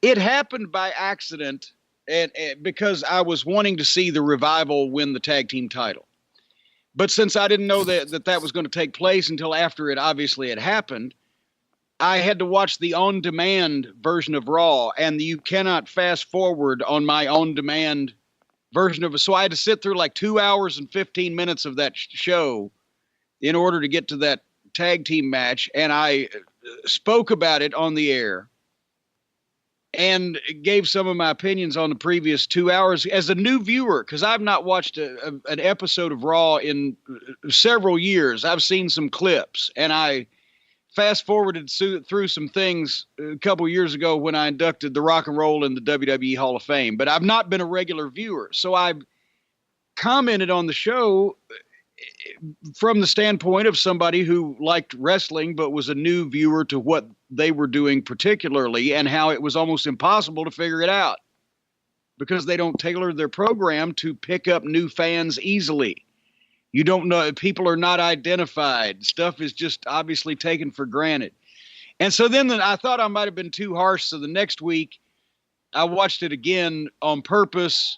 It happened by accident, and because I was wanting to see the Revival win the tag team title. But since I didn't know that was going to take place until after it obviously had happened, I had to watch the on-demand version of Raw, and you cannot fast forward on my on-demand version of it. So I had to sit through like 2 hours and 15 minutes of that show in order to get to that tag team match. And I spoke about it on the air and gave some of my opinions on the previous 2 hours as a new viewer, because I've not watched an episode of Raw in several years. I've seen some clips, and I fast forwarded through some things a couple years ago when I inducted the Rock and Roll in the WWE Hall of Fame, but I've not been a regular viewer. So I've commented on the show from the standpoint of somebody who liked wrestling but was a new viewer to what they were doing particularly, and how it was almost impossible to figure it out because they don't tailor their program to pick up new fans easily. You don't know, people are not identified. Stuff is just obviously taken for granted. And so then I thought I might have been too harsh. So the next week I watched it again on purpose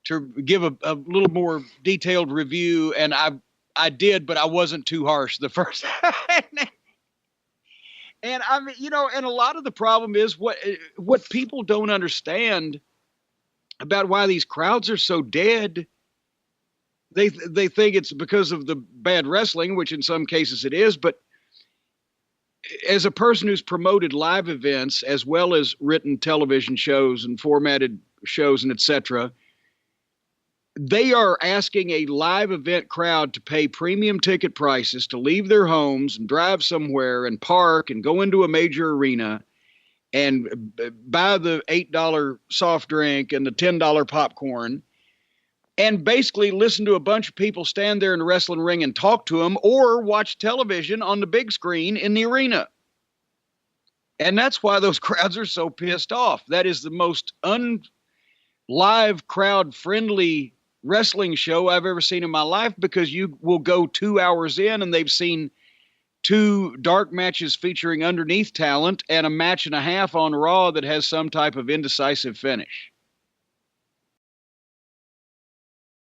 to give a little more detailed review. And I did, but I wasn't too harsh the first time. And I mean, and a lot of the problem is what people don't understand about why these crowds are so dead. They think it's because of the bad wrestling, which in some cases it is. But as a person who's promoted live events as well as written television shows and formatted shows and etc., they are asking a live event crowd to pay premium ticket prices to leave their homes and drive somewhere and park and go into a major arena and buy the $8 soft drink and the $10 popcorn and basically listen to a bunch of people stand there in the wrestling ring and talk to them, or watch television on the big screen in the arena. And that's why those crowds are so pissed off. That is the most live crowd friendly wrestling show I've ever seen in my life, because you will go 2 hours in and they've seen 2 dark matches featuring underneath talent and a match and a half on Raw that has some type of indecisive finish.